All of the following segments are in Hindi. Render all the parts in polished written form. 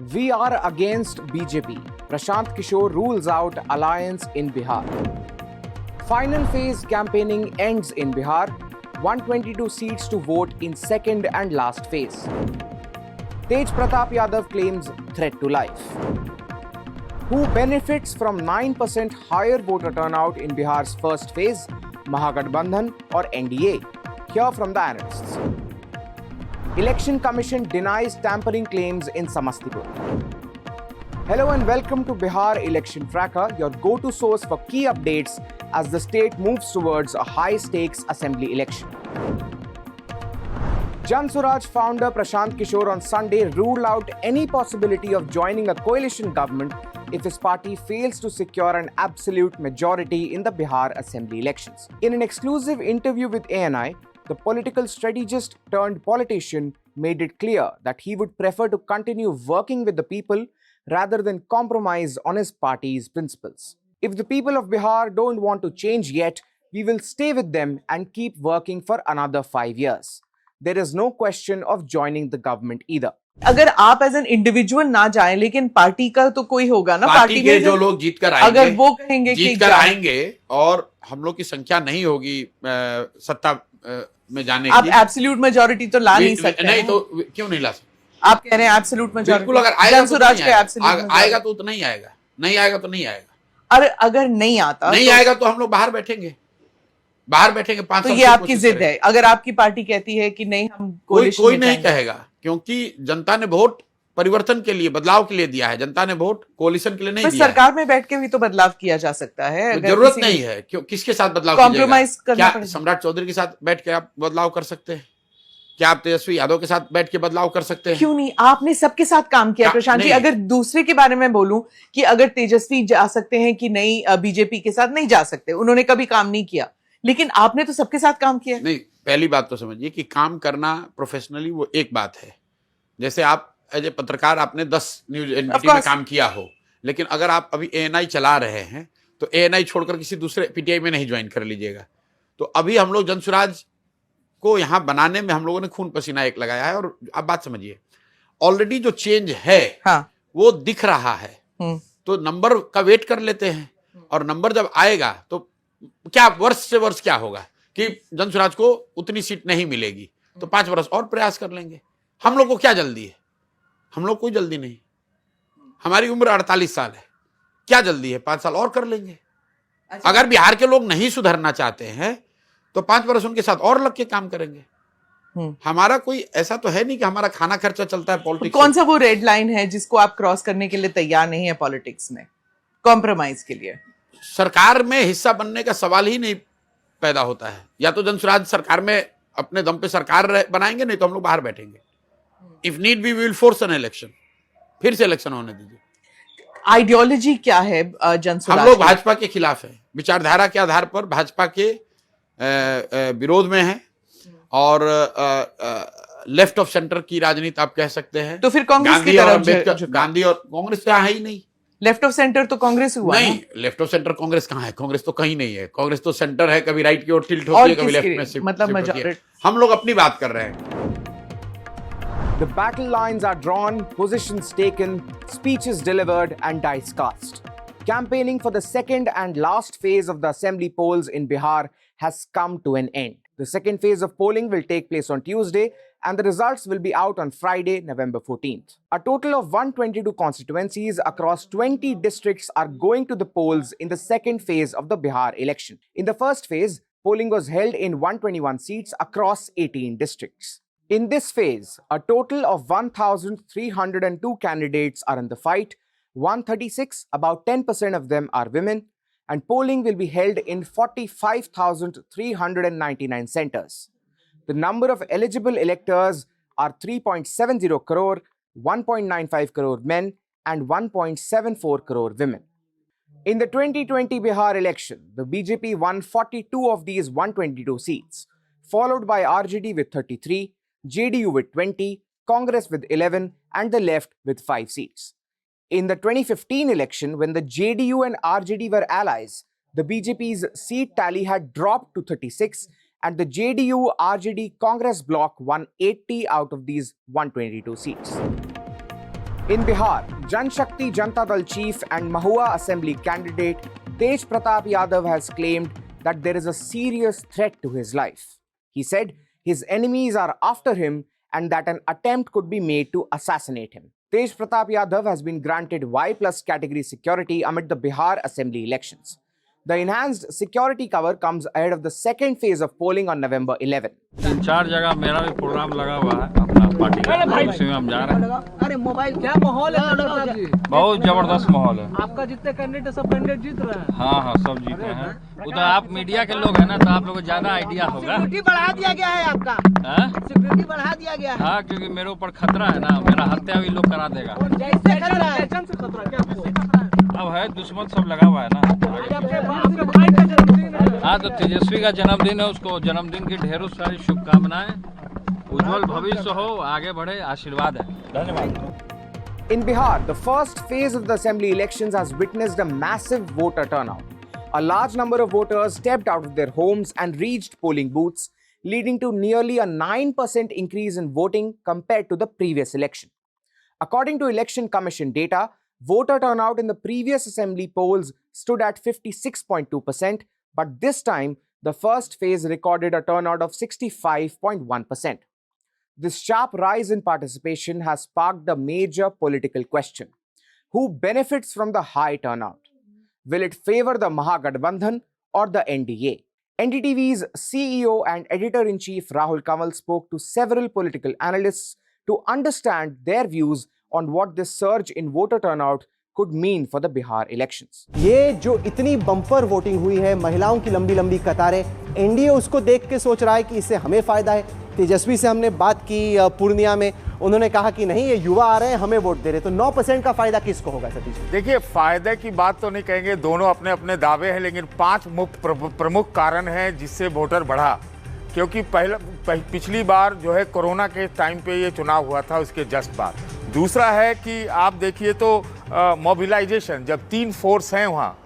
We are against BJP. Prashant Kishore rules out alliance in Bihar. Final phase campaigning ends in Bihar. 122 seats to vote in second and last phase. Tej Pratap Yadav claims threat to life. Who benefits from 9% higher voter turnout in Bihar's first phase? Mahagathbandhan or NDA? Hear from the analysts. Election Commission denies tampering claims in Samastipur. Hello and welcome to Bihar Election Tracker, your go-to source for key updates as the state moves towards a high-stakes assembly election. Jan Swaraj founder Prashant Kishore on Sunday ruled out any possibility of joining a coalition government if his party fails to secure an absolute majority in the Bihar assembly elections. In an exclusive interview with ANI, the political strategist turned politician made it clear that he would prefer to continue working with the people rather than compromise on his party's principles. If the people of Bihar don't want to change yet, we will stay with them and keep working for another 5 years. There is no question of joining the government either. अगर आप एज एन इंडिविजुअल ना जाएं लेकिन पार्टी का तो कोई होगा ना, पार्टी के जो लोग जीत कर आएंगे, अगर वो कहेंगे जीत कर आएंगे और हम लोग की संख्या नहीं होगी सत्ता में जाने की, आप एब्सोल्यूट मेजोरिटी तो ला नहीं सकते। नहीं तो क्यों नहीं ला सकते? आप कह रहे हैं एब्सोल्यूट मेजोरिटी, बिल्कुल। अगर आएगा तो आएगा तो उतना ही आएगा, नहीं आएगा तो नहीं आएगा। और अगर नहीं आता, नहीं आएगा तो हम लोग बाहर बैठेंगे 5 तो ये आपकी जिद है। अगर आपकी पार्टी कहती है कि नहीं हम कोई नहीं कहेगा, क्योंकि जनता ने वोट परिवर्तन के लिए, बदलाव के लिए दिया है। जनता ने वोट कोalition के लिए नहीं दिया। सरकार में बैठ के भी तो बदलाव किया जा सकता है। जरूरत नहीं है, क्यों? किसके साथ बदलाव कॉम्प्रोमाइज करना क्या सम्राट चौधरी के साथ बैठ के आप बदलाव कर सकते हैं? क्या आप तेजस्वी यादव के साथ बैठ के बदलाव कर सकते हैं? क्यों नहीं? आपने सबके साथ काम किया प्रशांत जी। अगर दूसरे के बारे में बोलूं कि अगर तेजस्वी जा सकते हैं कि नहीं, बीजेपी के साथ नहीं जा सकते, उन्होंने कभी काम नहीं किया, लेकिन आपने तो सबके साथ काम किया। नहीं, पहली बात तो समझिए कि काम करना प्रोफेशनली वो एक बात है। जैसे आप एज ए पत्रकार आपने 10 न्यूज एनडीटी में काम किया हो, लेकिन अगर आप अभी एएनआई चला रहे हैं तो एएनआई छोड़कर किसी दूसरे पीटीआई में नहीं ज्वाइन कर लीजिएगा। तो अभी हम लोग जनसुराज को यहाँ बनाने में हम लोगों ने खून पसीना एक लगाया है। और आप बात समझिए, ऑलरेडी जो चेंज है वो दिख रहा है। तो नंबर का वेट कर लेते हैं, और नंबर जब आएगा तो क्या वर्ष से वर्ष क्या होगा कि जनसुराज को उतनी सीट नहीं मिलेगी, तो 5 वर्ष और प्रयास कर लेंगे। हम लोग को क्या जल्दी है? हम लोग कोई जल्दी नहीं, हमारी उम्र 48 साल है, क्या जल्दी है? 5 साल और कर लेंगे। अगर बिहार के लोग नहीं सुधरना चाहते हैं तो 5 वर्ष उनके साथ और लग के काम करेंगे। हमारा कोई ऐसा तो है नहीं कि हमारा खाना खर्चा चलता है पॉलिटिक्स। कौन सा वो रेड लाइन है जिसको आप क्रॉस करने के लिए तैयार नहीं है पॉलिटिक्स में, कॉम्प्रोमाइज के लिए? सरकार में हिस्सा बनने का सवाल ही नहीं पैदा होता है। या तो जनसुराज सरकार में अपने दम पे सरकार बनाएंगे, नहीं तो हम लोग बाहर बैठेंगे। If need be we will force an election, फिर से इलेक्शन होने दीजिए। आइडियोलॉजी क्या है जनसुराज? हम लोग भाजपा के खिलाफ है, विचारधारा के आधार पर भाजपा के विरोध में है, और लेफ्ट ऑफ सेंटर की राजनीति आप कह सकते हैं। तो फिर कांग्रेस की तरफ गांधी और कांग्रेस तो है ही नहीं। लेफ्ट ऑफ सेंटर तो कांग्रेस हुआ नहीं, लेफ्ट ऑफ सेंटर कांग्रेस कहाँ है? कांग्रेस तो कहीं नहीं है। कांग्रेस तो सेंटर है, कभी राइट की ओर टिल्ट होती है, कभी लेफ्ट में शिफ्ट, मतलब मेजॉरिटी। हम लोग अपनी बात कर रहे हैं। The battle lines are drawn, positions taken, speeches delivered, and dice cast. Campaigning for the second and last phase of the assembly polls in Bihar has come to an end. The second phase of polling will take place on Tuesday, and the results will be out on Friday, November 14th. A total of 122 constituencies across 20 districts are going to the polls in the second phase of the Bihar election. In the first phase, polling was held in 121 seats across 18 districts. In this phase, a total of 1,302 candidates are in the fight. 136, about 10% of them are women, and polling will be held in 45,399 centers. The number of eligible electors are 3.70 crore, 1.95 crore men, and 1.74 crore women. In the 2020 Bihar election, the BJP won 42 of these 122 seats, followed by RJD with 33, JDU with 20, Congress with 11, and the left with 5 seats. In the 2015 election, when the JDU and RJD were allies, the BJP's seat tally had dropped to 36, and the JDU-RJD Congress bloc won 80 out of these 122 seats. In Bihar, Jan Shakti Janata Dal chief and Mahua Assembly candidate Tej Pratap Yadav has claimed that there is a serious threat to his life. He said his enemies are after him and that an attempt could be made to assassinate him. Tej Pratap Yadav has been granted Y+ category security amid the Bihar Assembly elections. The enhanced security cover comes ahead of the second phase of polling on November 11. 3-4 जगह मेरा भी प्रोग्राम लगा हुआ है अपना पार्टी का, उसी में हम जा रहे हैं। अरे मोबाइल क्या माहौल है बहुत जबरदस्त माहौल है। आपका जितने कैंडिडेट सब कैंडिडेट जीत रहे हैं। हाँ सब जीत रहे हैं। वो तो आप मीडिया के लोग हैं ना, तो आप लोगों को ज्यादा आइडिया होगा। सिक्योरिटी बढ़ा दिया गया है आपका। सिक्योरिटी बढ़ा दिया गया है। हाँ, क्योंकि मेरे ऊपर खतरा है ना, मेरा हत्या भी लोग करा देगा। जैसे खतरा है अब है दुश्मन सब लगा हुआ है ना। आपके भाई का जन्मदिन है। हाँ, तो तेजस्वी का जन्मदिन है, उसको जन्मदिन की ढेरों सारी शुभकामनाएं। उज्जवल भविष्य हो, आगे बढ़े, आशीर्वाद है। धन्यवाद। In Bihar, the first phase of the assembly elections has witnessed a massive voter turnout. A large number of voters stepped out of their homes and reached polling booths, leading to nearly a 9% increase in voting compared to the previous election. According to Election Commission data, voter turnout in the previous assembly polls stood at 56.2%, but this time the first phase recorded a turnout of 65.1%. This sharp rise in participation has sparked a major political question. Who benefits from the high turnout? Will it favor the Mahagathbandhan or the NDA? NDTV's CEO and editor-in-chief Rahul Kanwal spoke to several political analysts to understand their views on what this surge in voter turnout could mean for the Bihar elections. ये जो इतनी बम्पर वोटिंग हुई है, महिलाओं की लंबी लंबी कतारें, एनडीए उसको देख के सोच रहा है कि इससे हमें फायदा है। तेजस्वी से हमने बात की पूर्णिया में, उन्होंने कहा कि नहीं, ये युवा आ रहे हैं, हमें वोट दे रहे, तो 9% का फायदा किसको होगा सतीश? देखिए, फायदे की बात तो नहीं कहेंगे, दोनों अपने अपने दावे हैं, लेकिन 5 प्रमुख कारण हैं जिससे वोटर बढ़ा। क्योंकि पिछली बार जो है कोरोना के टाइम पे ये चुनाव हुआ था, उसके जस्ट बाद। दूसरा है कि आप देखिए तो मोबिलाइजेशन, जब 3 फोर्स हैं वहाँ,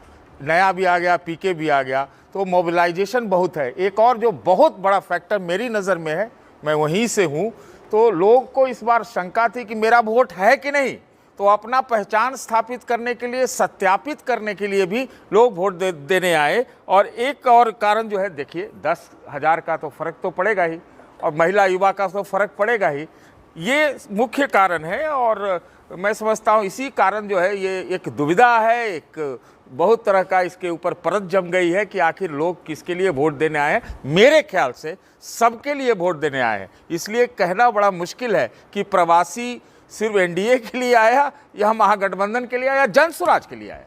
नया भी आ गया, पीके भी आ गया, तो मोबिलाइजेशन बहुत है। एक और जो बहुत बड़ा फैक्टर मेरी नज़र में है, मैं वहीं से हूँ, तो लोग को इस बार शंका थी कि मेरा वोट है कि नहीं, तो अपना पहचान स्थापित करने के लिए, सत्यापित करने के लिए भी लोग वोट देने आए। और एक और कारण जो है, देखिए 10,000 का तो फ़र्क तो पड़ेगा ही, और महिला युवा का तो फ़र्क पड़ेगा ही, ये मुख्य कारण है। और मैं समझता हूँ इसी कारण जो है ये एक दुविधा है, एक बहुत तरह का इसके ऊपर परत जम गई है कि आखिर लोग किसके लिए वोट देने आए हैं। मेरे ख्याल से सबके लिए वोट देने आए हैं, इसलिए कहना बड़ा मुश्किल है कि प्रवासी सिर्फ एनडीए के लिए आया या महागठबंधन के लिए आया, जन स्वराज के लिए आया।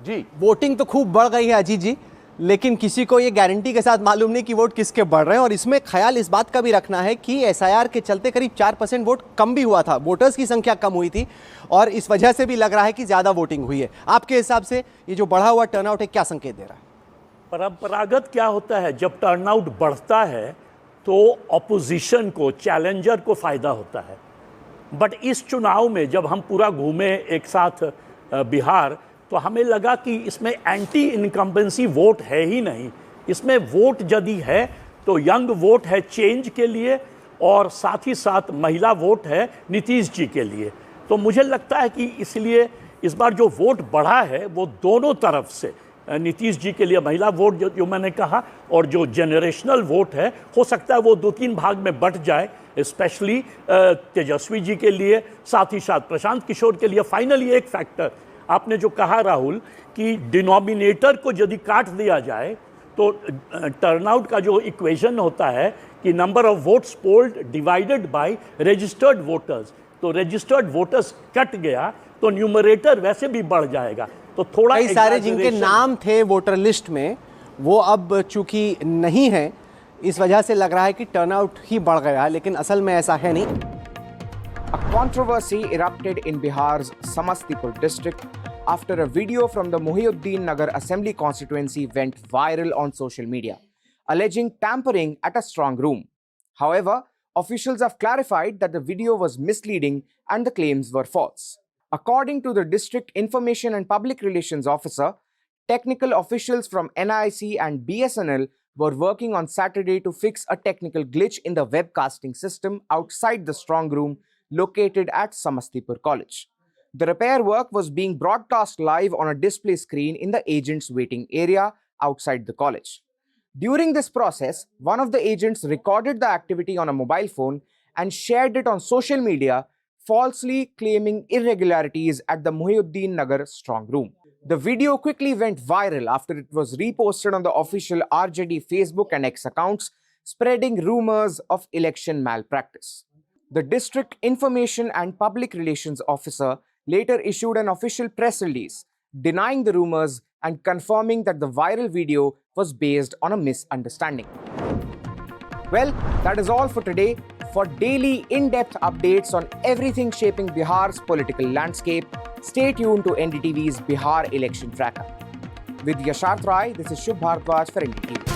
जी, वोटिंग तो खूब बढ़ गई है अजीत जी, लेकिन किसी को ये गारंटी के साथ मालूम नहीं कि वोट किसके बढ़ रहे हैं। और इसमें ख्याल इस बात का भी रखना है कि एसआईआर के चलते करीब 4% वोट कम भी हुआ था, वोटर्स की संख्या कम हुई थी, और इस वजह से भी लग रहा है कि ज़्यादा वोटिंग हुई है। आपके हिसाब से ये जो बढ़ा हुआ टर्नआउट है, क्या संकेत दे रहा है? परंपरागत क्या होता है, जब टर्नआउट बढ़ता है तो ऑपोजिशन को, चैलेंजर को फ़ायदा होता है। बट इस चुनाव में जब हम पूरा घूमे एक साथ बिहार, तो हमें लगा कि इसमें एंटी इनकम्बेंसी वोट है ही नहीं। इसमें वोट यदि है तो यंग वोट है चेंज के लिए, और साथ ही साथ महिला वोट है नीतीश जी के लिए। तो मुझे लगता है कि इसलिए इस बार जो वोट बढ़ा है वो दोनों तरफ से, नीतीश जी के लिए महिला वोट जो मैंने कहा, और जो जनरेशनल वोट है, हो सकता है वो 2-3 भाग में बट जाए, स्पेशली तेजस्वी जी के लिए, साथ ही साथ प्रशांत किशोर के लिए। फाइनली एक फैक्टर आपने जो कहा राहुल, कि डिनोमिनेटर को यदि काट दिया जाए तो टर्नआउट का जो इक्वेशन होता है कि number of votes polled divided by registered voters, तो रजिस्टर्ड वोटर्स कट गया तो न्यूमरेटर वैसे भी बढ़ जाएगा। तो थोड़ा कई सारे जिनके नाम थे वोटर लिस्ट में वो अब चूंकि नहीं है, इस वजह से लग रहा है कि टर्नआउट ही बढ़ गया, लेकिन असल में ऐसा है नहीं। A controversy erupted in Bihar's Samastipur district after a video from the Mohiuddin Nagar Assembly constituency went viral on social media, alleging tampering at a strong room. However, officials have clarified that the video was misleading and the claims were false. According to the district information and public relations officer, technical officials from NIC and BSNL were working on Saturday to fix a technical glitch in the webcasting system outside the strong room located at Samastipur College. The repair work was being broadcast live on a display screen in the agent's waiting area outside the college. During this process, one of the agents recorded the activity on a mobile phone and shared it on social media, falsely claiming irregularities at the Muhyiddin Nagar strong room. The video quickly went viral after it was reposted on the official RJD Facebook and X accounts, spreading rumors of election malpractice. The District Information and Public Relations Officer later issued an official press release denying the rumors and confirming that the viral video was based on a misunderstanding. Well, that is all for today. For daily in-depth updates on everything shaping Bihar's political landscape, stay tuned to NDTV's Bihar Election Tracker. With Yasharth Rai, this is Shubh Bharadwaj for NDTV.